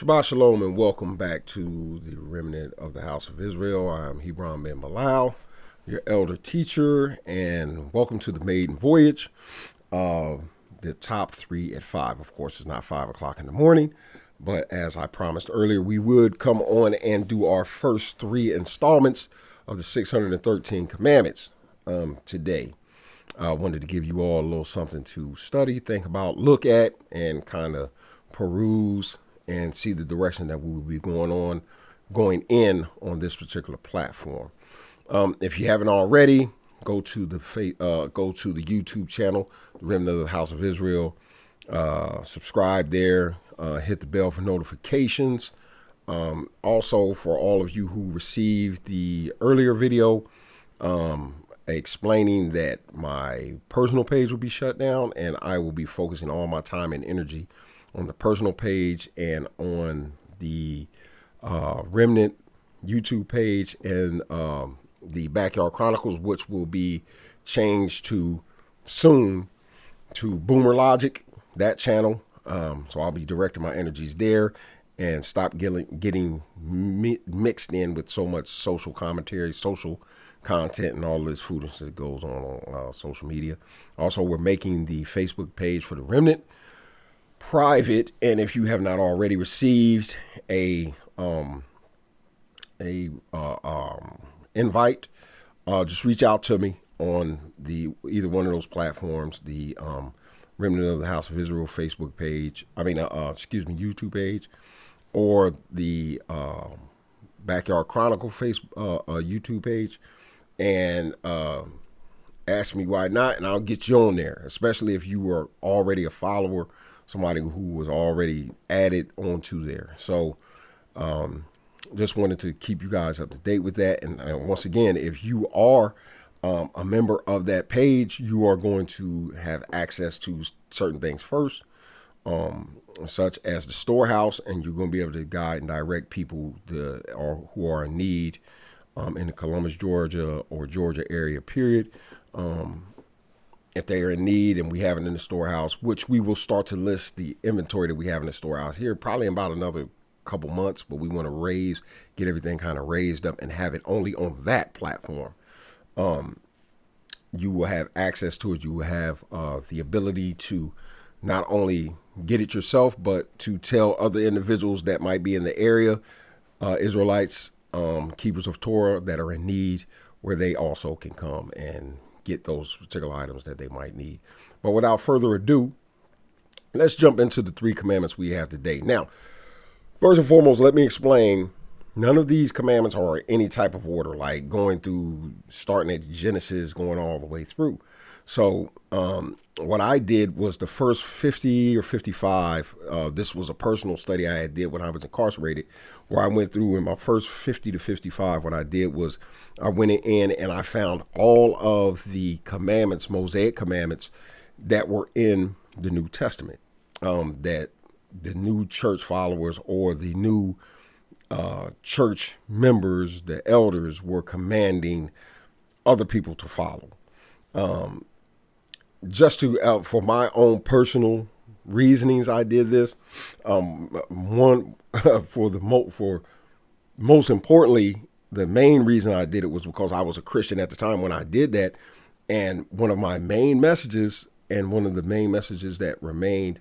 Shabbat Shalom and welcome back to the Remnant of the House of Israel. I'm Hebron ben Bilal, your elder teacher, and welcome to the maiden voyage. The top 3 at 5. Of course, it's not 5 o'clock in the morning, but as I promised earlier, we would come on and do our first 3 installments of the 613 commandments today. I wanted to give you all a little something to study, think about, look at, and kind of peruse and see the direction that we will be going in on this particular platform. If you haven't already, go to the YouTube channel, the Remnant of the House of Israel. Subscribe there. Hit the bell for notifications. Also, for all of you who received the earlier video explaining that my personal page will be shut down, and I will be focusing all my time and energy on the personal page and on the Remnant YouTube page and the Backyard Chronicles, which will be changed to soon to Boomer Logic, that channel. So I'll be directing my energies there and stop getting mixed in with so much social commentary, social content, and all this foolishness that goes on social media. Also, we're making the Facebook page for the Remnant private, and if you have not already received a invite, just reach out to me on either one of those platforms, the Remnant of the House of Israel Facebook page, YouTube page, or the Backyard Chronicle YouTube page, and ask me why not, and I'll get you on there, especially if you are already a follower, somebody who was already added onto there. So just wanted to keep you guys up to date with that. And once again, if you are a member of that page, you are going to have access to certain things first, such as the storehouse, and you're going to be able to guide and direct people who are in need in the Columbus, Georgia, or Georgia area, period. If they are in need and we have it in the storehouse, which we will start to list the inventory that we have in the storehouse here probably in about another couple months, but we want to get everything kind of raised up and have it only on that platform. You will have access to it. You will have the ability to not only get it yourself, but to tell other individuals that might be in the area, Israelites, keepers of Torah that are in need, where they also can come and get those particular items that they might need. But without further ado, let's jump into the 3 commandments we have today. Now, first and foremost, let me explain, none of these commandments are in any type of order, like starting at Genesis, going all the way through. So what I did was the first 50 or 55, this was a personal study I did when I was incarcerated, where I went through in my first 50 to 55, what I did was I went in and I found all of the commandments, Mosaic commandments, that were in the New Testament, that the new church followers or the new church members, the elders, were commanding other people to follow. Just to, for my own personal reasonings, I did this. Most importantly, the main reason I did it was because I was a Christian at the time when I did that. And one of my main messages, and one of the main messages that remained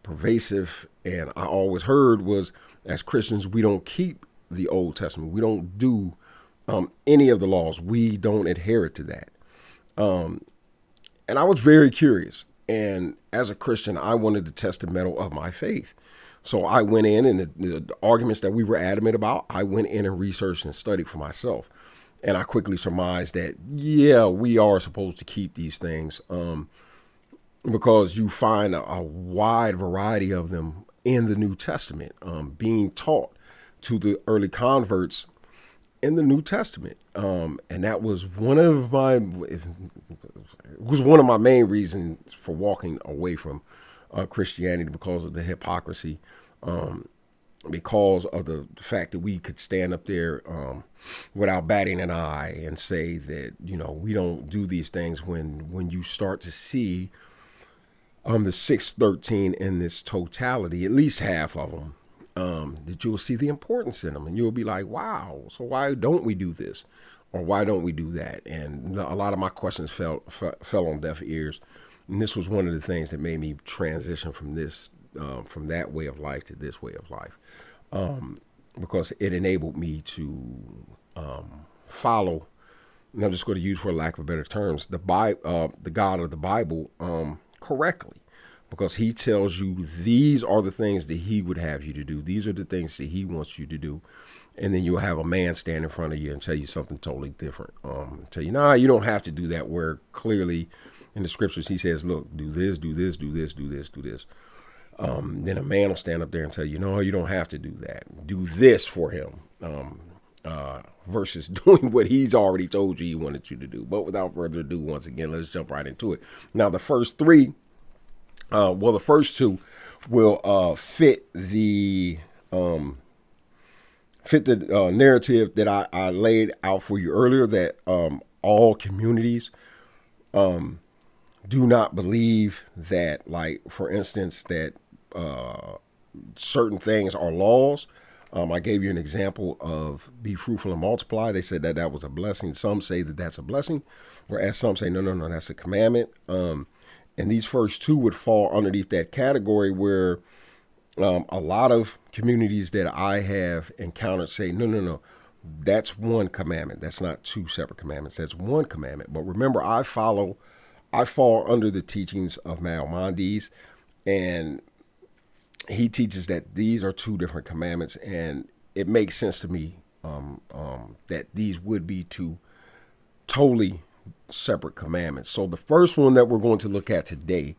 pervasive and I always heard, was, as Christians, we don't keep the Old Testament. We don't do any of the laws. We don't adhere to that. And I was very curious. And as a Christian, I wanted to test the mettle of my faith. So I went in, and the arguments that we were adamant about, I went in and researched and studied for myself. And I quickly surmised that, yeah, we are supposed to keep these things because you find a wide variety of them in the New Testament being taught to the early converts in the New Testament. And that was one of my main reasons for walking away from Christianity, because of the hypocrisy, because of the fact that we could stand up there without batting an eye and say that, we don't do these things, when you start to see the 613 in this totality, at least half of them, that you'll see the importance in them, and you'll be like, wow, so why don't we do this? Or why don't we do that? And a lot of my questions fell on deaf ears. And this was one of the things that made me transition from from that way of life to this way of life. Because it enabled me to follow, and I'm just going to use, for lack of better terms, the God of the Bible correctly. Because he tells you these are the things that he would have you to do. These are the things that he wants you to do. And then you'll have a man stand in front of you and tell you something totally different. Tell you, nah, you don't have to do that. Where clearly in the scriptures he says, look, do this, do this, do this, do this, do this. Then a man will stand up there and tell you, no, you don't have to do that. Do this for him. Versus doing what he's already told you he wanted you to do. But without further ado, once again, let's jump right into it. Now, the first three, the first two will fit the narrative that I laid out for you earlier, that all communities do not believe that, like, for instance, that certain things are laws. I gave you an example of be fruitful and multiply. They said that that was a blessing. Some say that that's a blessing, whereas some say, no, that's a commandment. And these first two would fall underneath that category, where a lot of communities that I have encountered say, no, that's one commandment. That's not two separate commandments. That's one commandment. But remember, I fall under the teachings of Maimonides, and he teaches that these are two different commandments, and it makes sense to me that these would be two totally separate commandments. So the first one that we're going to look at today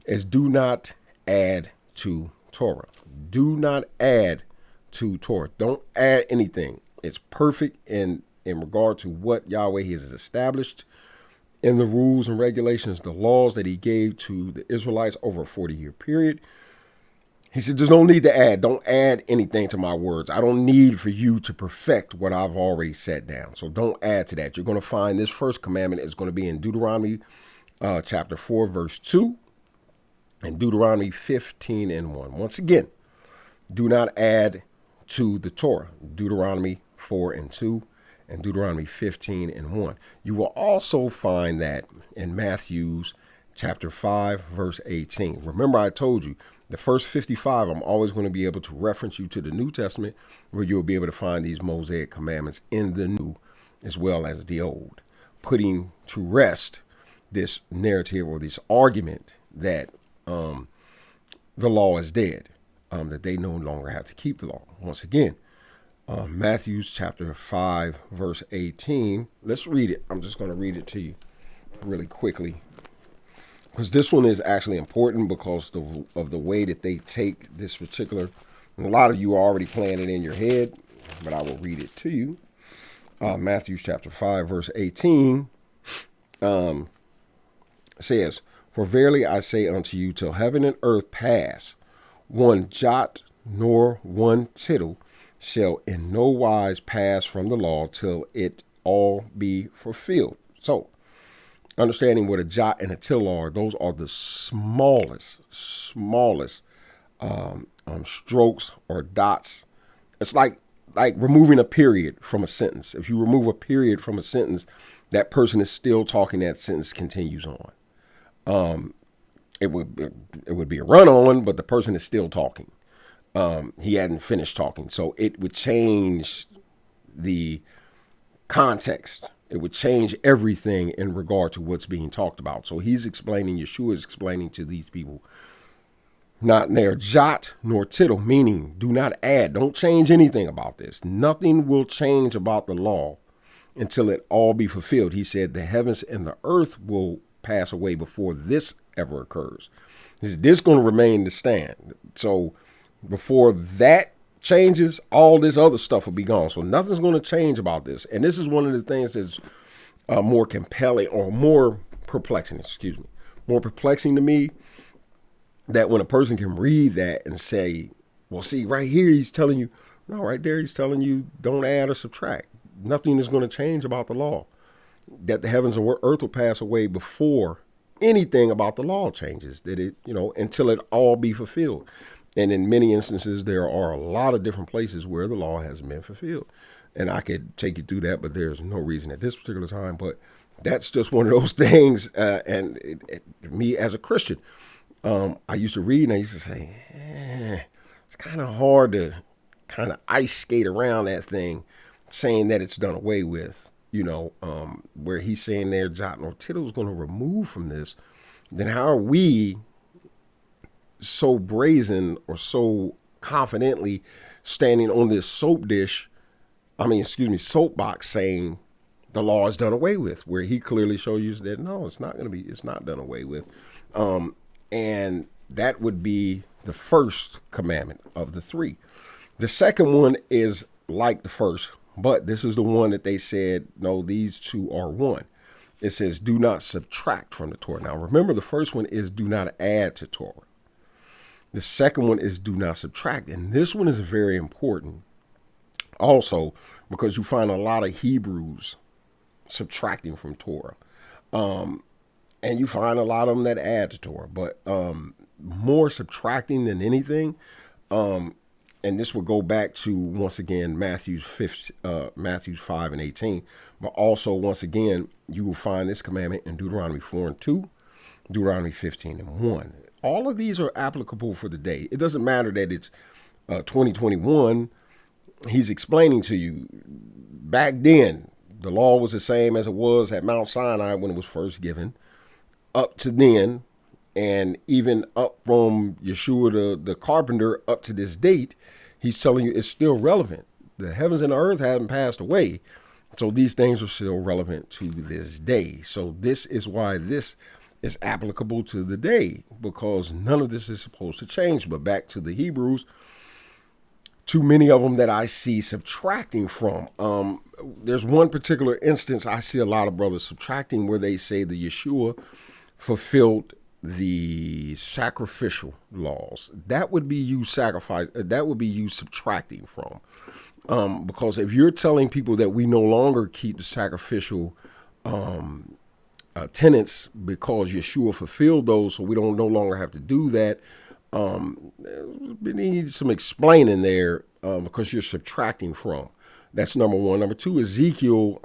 is do not add to Torah. Do not add to Torah. Don't add anything. It's perfect in regard to what Yahweh has established in the rules and regulations, the laws that he gave to the Israelites over a 40-year period. He said, there's no need to add. Don't add anything to my words. I don't need for you to perfect what I've already set down. So don't add to that. You're going to find this first commandment is going to be in Deuteronomy chapter 4, verse 2, and Deuteronomy 15 and 1. Once again, do not add to the Torah. Deuteronomy 4 and 2 and Deuteronomy 15 and 1. You will also find that in Matthew's chapter 5, verse 18. Remember, I told you, the first 55, I'm always going to be able to reference you to the New Testament, where you'll be able to find these Mosaic commandments in the New as well as the Old, putting to rest this narrative or this argument that the law is dead, that they no longer have to keep the law. Once again, Matthew's chapter 5, verse 18. Let's read it. I'm just going to read it to you really quickly, because this one is actually important because of the way that they take this particular, and a lot of you are already playing it in your head, but I will read it to you. Matthew chapter 5, verse 18 says, for verily I say unto you, till heaven and earth pass, one jot nor one tittle shall in no wise pass from the law till it all be fulfilled. So, understanding what a jot and a tittle are, those are the smallest strokes or dots. It's like removing a period from a sentence. If you remove a period from a sentence, that person is still talking. That sentence continues on. It would be a run on, but the person is still talking. He hadn't finished talking, so it would change the context. It would change everything in regard to what's being talked about. So Yeshua is explaining to these people, not near jot nor tittle, meaning do not add. Don't change anything about this. Nothing will change about the law until it all be fulfilled. He said the heavens and the earth will pass away before this ever occurs. This is going to remain to stand. So before that changes, all this other stuff will be gone. So nothing's going to change about this. And this is one of the things that's more compelling or more perplexing, more perplexing to me, that when a person can read that and say, well, see, right here, he's telling you, no, right there, he's telling you don't add or subtract. Nothing is going to change about the law, that the heavens and earth will pass away before anything about the law changes, that it, until it all be fulfilled. And in many instances, there are a lot of different places where the law hasn't been fulfilled. And I could take you through that, but there's no reason at this particular time. But that's just one of those things. Me as a Christian, I used to read and I used to say, it's kind of hard to kind of ice skate around that thing, saying that it's done away with. Where he's saying there, jot nor tittle is going to remove from this. Then how are we so brazen or so confidently standing on this soapbox saying the law is done away with, where he clearly shows you that no, it's not done away with. And that would be the first commandment of the three. The second one is like the first, but this is the one that they said, no, these two are one. It says, do not subtract from the Torah. Now, remember, the first one is do not add to Torah. The second one is do not subtract. And this one is very important also because you find a lot of Hebrews subtracting from Torah. And you find a lot of them that add to Torah, but more subtracting than anything. And this would go back to, once again, Matthew 5 and 18. But also, once again, you will find this commandment in Deuteronomy 4 and 2, Deuteronomy 15 and 1. All of these are applicable for the day. It doesn't matter that it's 2021. He's explaining to you, back then, the law was the same as it was at Mount Sinai when it was first given, up to then, and even up from Yeshua the carpenter up to this date. He's telling you it's still relevant. The heavens and the earth haven't passed away. So these things are still relevant to this day. So this is why this is applicable to the day, because none of this is supposed to change. But back to the Hebrews, too many of them that I see subtracting from. There's one particular instance I see a lot of brothers subtracting where they say the Yeshua fulfilled the sacrificial laws. That would be you subtracting from. Because if you're telling people that we no longer keep the sacrificial tenets because Yeshua fulfilled those, so we don't no longer have to do that, we need some explaining there because you're subtracting from. That's number one. Number two, Ezekiel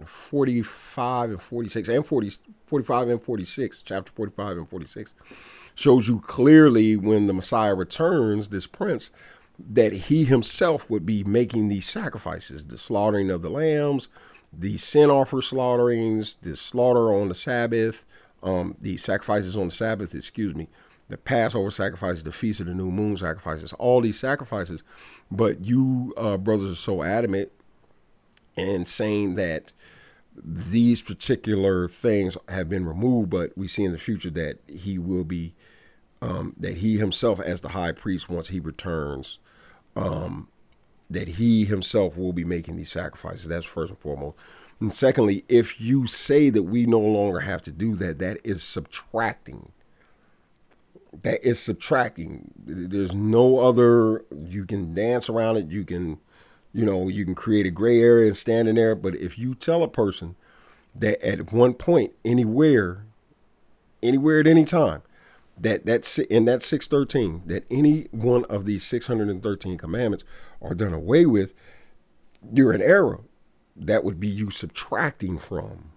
45 and 46 and 45 and 46, chapter 45 and 46, shows you clearly when the Messiah returns, this prince, that he himself would be making these sacrifices, the slaughtering of the lambs, the sin offer slaughterings, the slaughter on the Sabbath, the sacrifices on the Sabbath, the Passover sacrifices, the Feast of the New Moon sacrifices, all these sacrifices. But you brothers are so adamant in saying that these particular things have been removed, but we see in the future that he will be, that he himself as the high priest, once he returns, that he himself will be making these sacrifices. That's first and foremost. And secondly, if you say that we no longer have to do that, that is subtracting. That is subtracting. There's no other, you can dance around it. You can create a gray area and stand in there. But if you tell a person that at one point, anywhere at any time, that's in that 613, that any one of these 613 commandments are done away with, you're in error. That would be you subtracting from.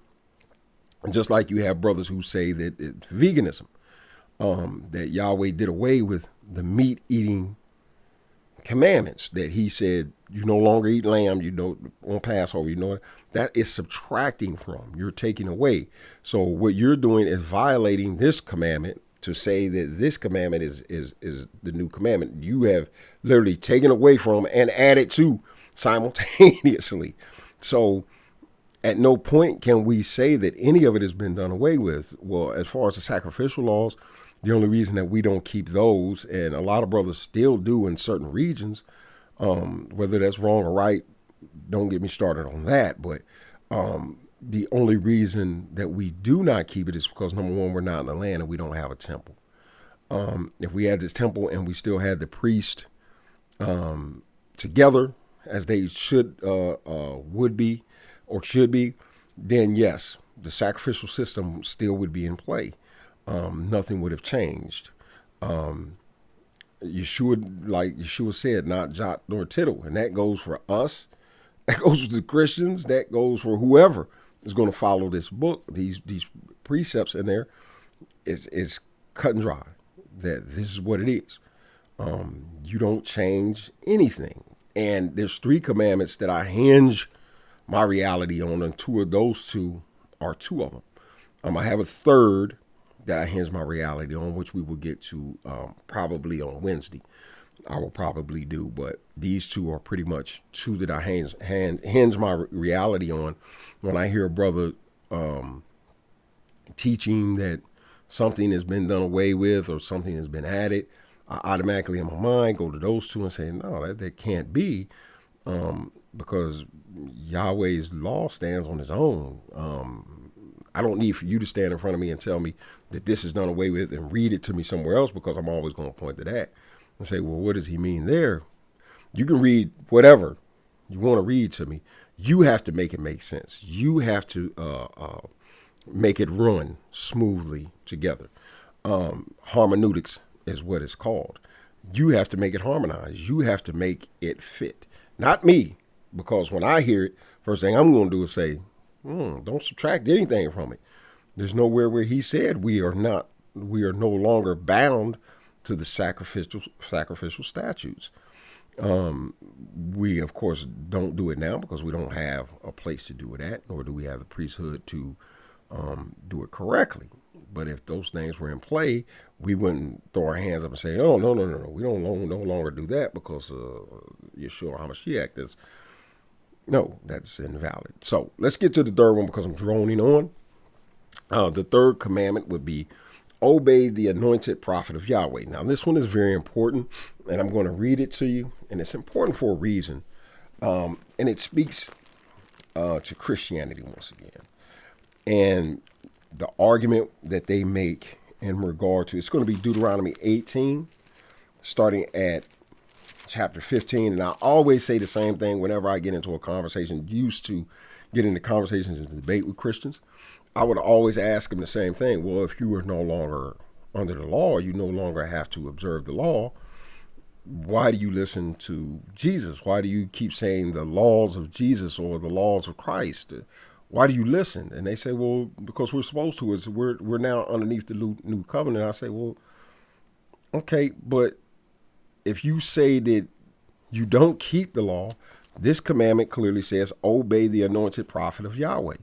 And just like you have brothers who say that it's veganism, that Yahweh did away with the meat eating commandments, that he said, you no longer eat lamb, on Passover, that is subtracting from, you're taking away. So what you're doing is violating this commandment to say that this commandment is the new commandment. You have literally taken away from and added to simultaneously. So at no point can we say that any of it has been done away with. Well, as far as the sacrificial laws, the only reason that we don't keep those, and a lot of brothers still do in certain regions, whether that's wrong or right, don't get me started on that. But the only reason that we do not keep it is because, number one, we're not in the land and we don't have a temple. If we had this temple and we still had the priest together as they would be or should be, then yes, the sacrificial system still would be in play. Nothing would have changed. Yeshua, like Yeshua said, not jot nor tittle. And that goes for us. That goes for the Christians. That goes for whoever is going to follow this book. These precepts in there is cut and dry. That this is what it is. You don't change anything. And there's 3 commandments that I hinge my reality on, and 2 of those 2 are 2 of them. I have a third that I hinge my reality on, which we will get to probably on Wednesday. I will probably do, but these 2 are pretty much 2 that I hinge my reality on. When I hear a brother teaching that something has been done away with or something has been added, I automatically in my mind go to those 2 and say, no, that can't be, because Yahweh's law stands on its own. I don't need for you to stand in front of me and tell me that this is done away with and read it to me somewhere else, because I'm always going to point to that and say, well, what does he mean there? You can read whatever you want to read to me. You have to make it make sense. You have to make it run smoothly together. Hermeneutics is what it's called. You have to make it harmonize. You have to make it fit. Not me, because when I hear it, first thing I'm going to do is say, don't subtract anything from it. There's nowhere where he said we are no longer bound to the sacrificial statutes. We, of course, don't do it now because we don't have a place to do it at, nor do we have the priesthood to do it correctly. But if those things were in play, we wouldn't throw our hands up and say, oh, no, we don't no longer do that because Yeshua HaMashiach is. No, that's invalid. So let's get to the third one because I'm droning on. The third commandment would be obey the anointed prophet of Yahweh. Now, this one is very important, and I'm going to read it to you, and it's important for a reason. And it speaks to Christianity once again. And the argument that they make in regard to, it's going to be Deuteronomy 18, starting at chapter 15. And I always say the same thing whenever I get into a conversation, used to get into conversations and debate with Christians. I would always ask them the same thing. Well, if you are no longer under the law, you no longer have to observe the law. Why do you listen to Jesus? Why do you keep saying the laws of Jesus or the laws of Christ? Why do you listen? And they say, well, because we're supposed to. We're now underneath the new covenant. I say, well, okay, but if you say that you don't keep the law, this commandment clearly says, obey the anointed prophet of Yahweh.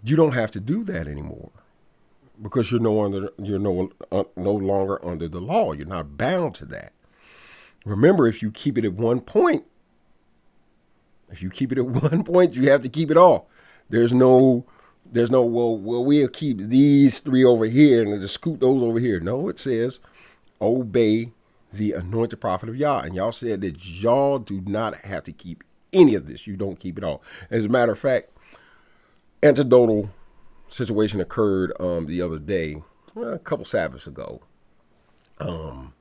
You don't have to do that anymore because you're no longer under the law. You're not bound to that. Remember, if you keep it at one point, you have to keep it all. There's no, well, we'll keep these 3 over here and just scoot those over here. No, it says, obey the anointed prophet of Yah. And y'all said that y'all do not have to keep any of this. You don't keep it all. As a matter of fact, anecdotal situation occurred the other day, a couple Sabbaths ago. A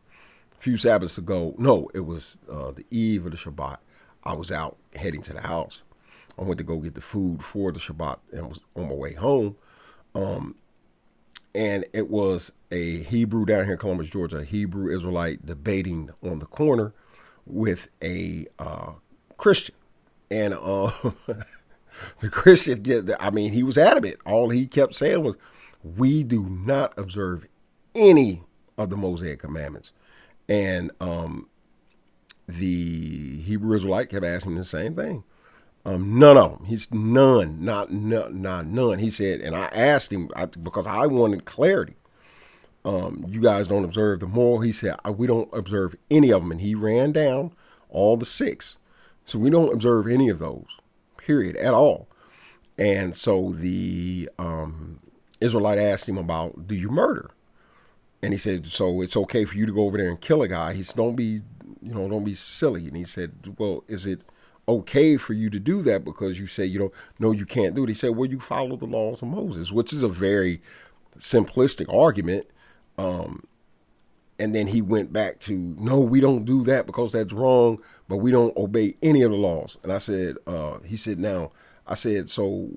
few Sabbaths ago. No, it was the eve of the Shabbat. I was out heading to the house. I went to go get the food for the Shabbat and was on my way home. And it was a Hebrew down here in Columbus, Georgia, a Hebrew Israelite debating on the corner with a Christian. And the Christian, he was adamant. All he kept saying was, we do not observe any of the Mosaic commandments. And the Hebrew Israelite kept asking him the same thing. None of them. He's none, not none. He said, and I asked him because I wanted clarity. You guys don't observe the moral. He said, we don't observe any of them. And he ran down all the 6. So we don't observe any of those, period, at all. And so the Israelite asked him about, do you murder? And he said, so it's okay for you to go over there and kill a guy. He said, don't be silly. And he said, well, is it okay for you to do that because you say you can't do it? He said, well, you follow the laws of Moses, which is a very simplistic argument. And then he went back to, no, we don't do that because that's wrong, but we don't obey any of the laws. And I said, he said, now, I said, so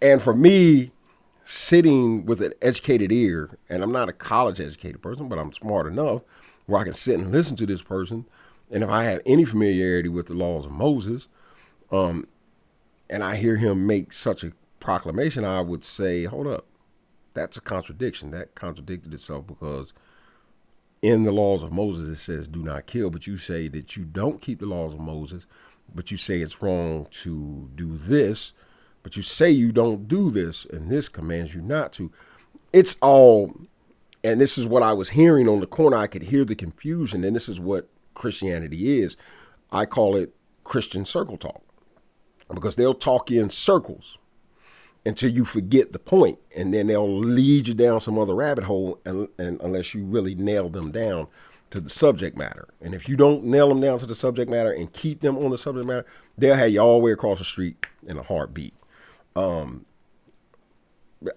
and for me, sitting with an educated ear, and I'm not a college educated person, but I'm smart enough where I can sit and listen to this person. And if I have any familiarity with the laws of Moses, and I hear him make such a proclamation, I would say, hold up, that's a contradiction. That contradicted itself, because in the laws of Moses, it says do not kill, but you say that you don't keep the laws of Moses, but you say it's wrong to do this, but you say you don't do this, and this commands you not to. It's all, and this is what I was hearing on the corner. I could hear the confusion, and this is what Christianity is. I call it Christian circle talk, because they'll talk in circles until you forget the point, and then they'll lead you down some other rabbit hole, and unless you really nail them down to the subject matter. And if you don't nail them down to the subject matter and keep them on the subject matter, they'll have you all the way across the street in a heartbeat.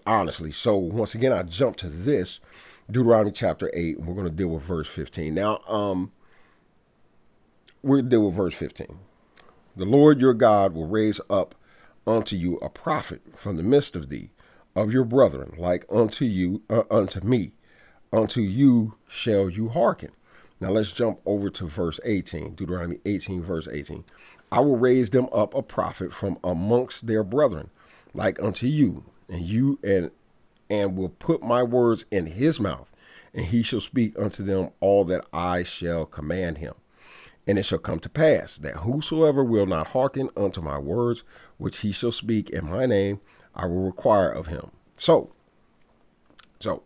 Honestly. So once again, I jump to this, Deuteronomy chapter 8, and we're going to deal with verse 15. Now, we're going to deal with verse 15. The Lord your God will raise up unto you a prophet from the midst of thee, of your brethren, like unto you, unto me. Unto you shall you hearken. Now let's jump over to verse 18, Deuteronomy 18, verse 18. I will raise them up a prophet from amongst their brethren, like unto you, and will put my words in his mouth, and he shall speak unto them all that I shall command him. And it shall come to pass that whosoever will not hearken unto my words, which he shall speak in my name, I will require of him. So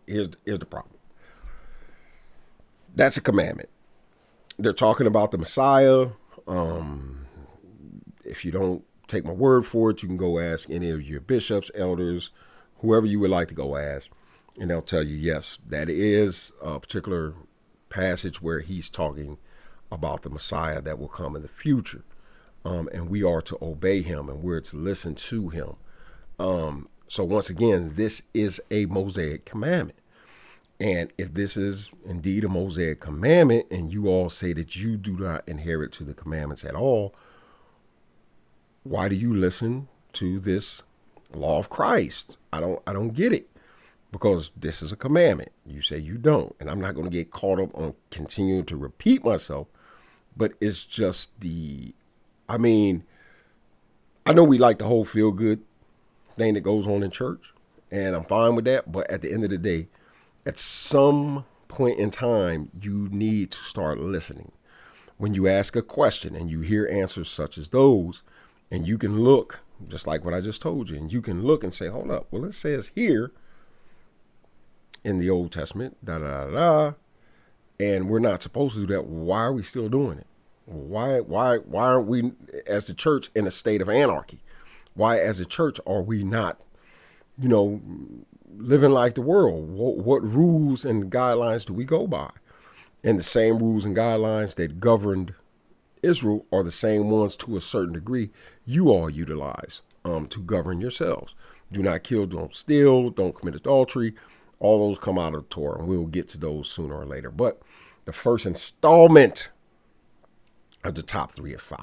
here's the problem. That's a commandment. They're talking about the Messiah. If you don't take my word for it, you can go ask any of your bishops, elders, whoever you would like to go ask, and they'll tell you, yes, that is a particular passage where he's talking about the Messiah that will come in the future. And we are to obey him, and we're to listen to him. So once again, this is a Mosaic commandment. And if this is indeed a Mosaic commandment, and you all say that you do not adhere to the commandments at all, why do you listen to this law of Christ? I don't get it, because this is a commandment. You say you don't, and I'm not going to get caught up on continuing to repeat myself, but it's just I know we like the whole feel good thing that goes on in church, and I'm fine with that. But at the end of the day, at some point in time, you need to start listening. When you ask a question and you hear answers such as those, and you can look, just like what I just told you, and you can look and say, hold up, well, it says here in the Old Testament, and we're not supposed to do that. Why are we still doing it? Why aren't we, as the church, in a state of anarchy? Why, as a church, are we not, living like the world? What rules and guidelines do we go by? And the same rules and guidelines that governed Israel are the same ones, to a certain degree, you all utilize to govern yourselves. Do not kill, don't steal, don't commit adultery. All those come out of the Torah, and we'll get to those sooner or later. But the first installment of the top 3 of 5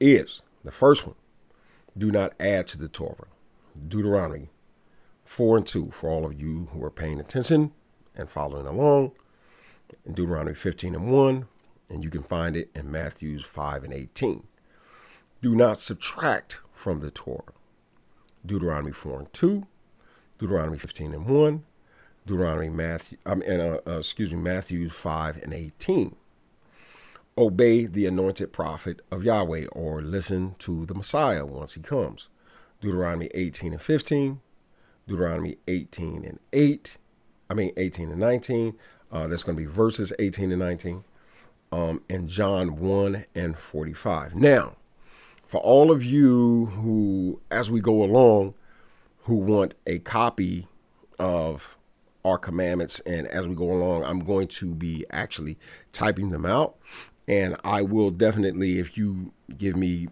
is the first one: do not add to the Torah. Deuteronomy 4:2 for all of you who are paying attention and following along. And Deuteronomy 15:1, and you can find it in Matthew 5:18. Do not subtract from the Torah. Deuteronomy 4:2, Deuteronomy 15:1, Matthew 5:18. Obey the anointed prophet of Yahweh, or listen to the Messiah once he comes. Deuteronomy 18:15, Deuteronomy 18:8. 18 and 19. That's going to be verses 18 and 19. And John 1:45. Now, for all of you who, as we go along, who want a copy of our commandments, and as we go along, I'm going to be actually typing them out. And I will definitely, if you give me,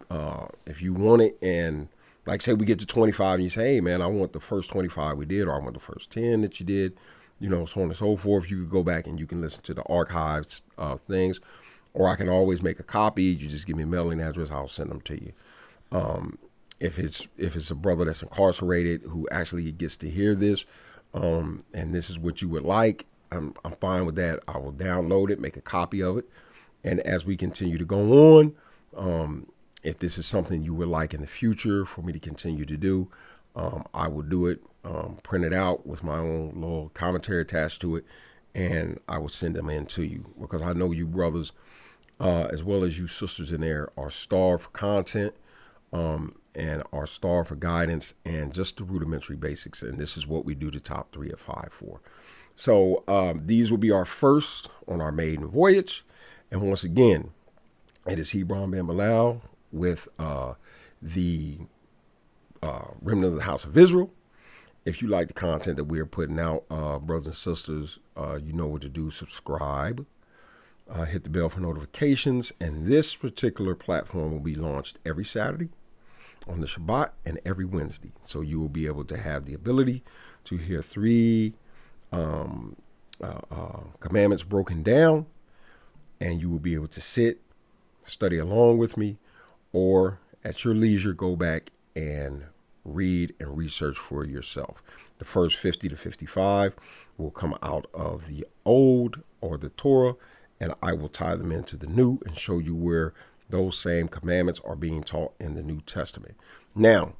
if you want it, and like say we get to 25 and you say, hey man, I want the first 25 we did, or I want the first 10 that you did, so on and so forth. You could go back and you can listen to the archives things, or I can always make a copy. You just give me a mailing address, I'll send them to you. if it's a brother that's incarcerated who actually gets to hear this, and this is what you would like, I'm fine with that. I will download it, make a copy of it, and as we continue to go on, if this is something you would like in the future for me to continue to do, I will do it, print it out with my own little commentary attached to it, and I will send them in to you, because I know you brothers, as well as you sisters in there, are starved for content, and are starved for guidance and just the rudimentary basics. And this is what we do the top 3 of 5 for. So these will be our first on our maiden voyage. And once again, it is Hebron ben Bilal with the Remnant of the House of Israel. If you like the content that we are putting out, brothers and sisters, you know what to do. Subscribe. Hit the bell for notifications. And this particular platform will be launched every Saturday on the Shabbat and every Wednesday. So you will be able to have the ability to hear 3 commandments broken down, and you will be able to sit, study along with me, or at your leisure, go back and read and research for yourself. The first 50 to 55 will come out of the Old or the Torah, and I will tie them into the New and show you where those same commandments are being taught in the New Testament. Now,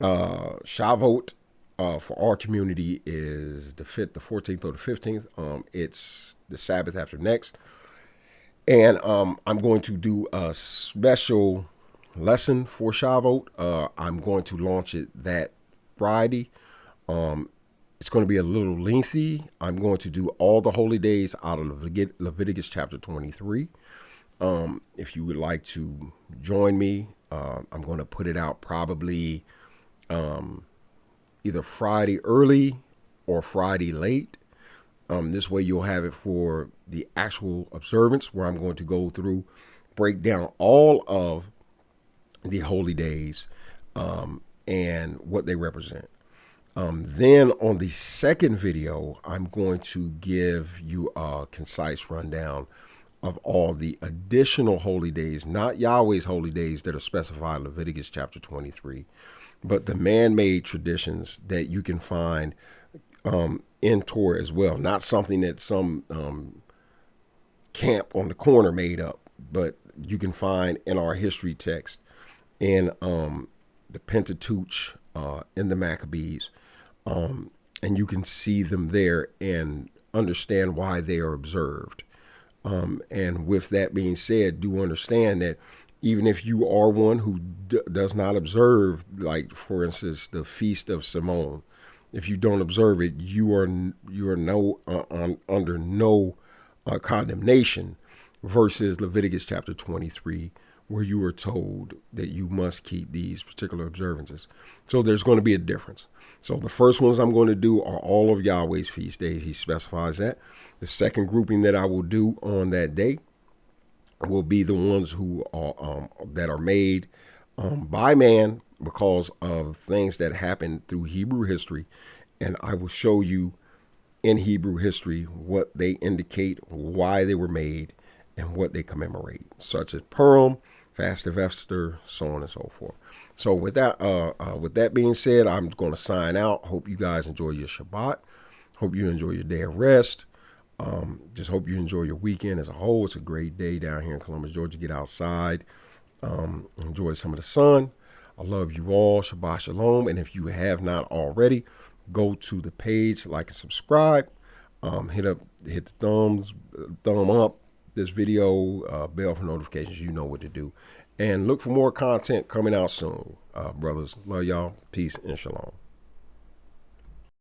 Shavuot for our community is the 14th or the 15th. It's the Sabbath after next. And I'm going to do a special lesson for Shavuot. I'm going to launch it that Friday. It's going to be a little lengthy. I'm going to do all the holy days out of Leviticus chapter 23. If you would like to join me, I'm going to put it out probably either Friday early or Friday late. This way you'll have it for the actual observance, where I'm going to go through, break down all of the holy days and what they represent. Then on the second video, I'm going to give you a concise rundown of all the additional holy days, not Yahweh's holy days that are specified in Leviticus chapter 23, but the man-made traditions that you can find in Torah as well. Not something that some camp on the corner made up, but you can find in our history text, in the Pentateuch, in the Maccabees, and you can see them there and understand why they are observed. And with that being said, do understand that even if you are one who does not observe, like, for instance, the Feast of Simon, if you don't observe it, you are under no condemnation, versus Leviticus chapter 23, where you are told that you must keep these particular observances. So there's going to be a difference. So the first ones I'm going to do are all of Yahweh's feast days. He specifies that. The second grouping that I will do on that day will be the ones who are that are made by man because of things that happened through Hebrew history. And I will show you in Hebrew history what they indicate, why they were made, and what they commemorate, such as Purim, Fast of Esther, so on and so forth. So with that being said, I'm going to sign out. Hope you guys enjoy your Shabbat. Hope you enjoy your day of rest. Just hope you enjoy your weekend as a whole. It's a great day down here in Columbus, Georgia. Get outside, enjoy some of the sun. I love you all. Shabbat shalom. And if you have not already, go to the page, like and subscribe. Hit the thumb up this video, bell for notifications. You know what to do. And look for more content coming out soon. Brothers, love y'all. Peace and shalom.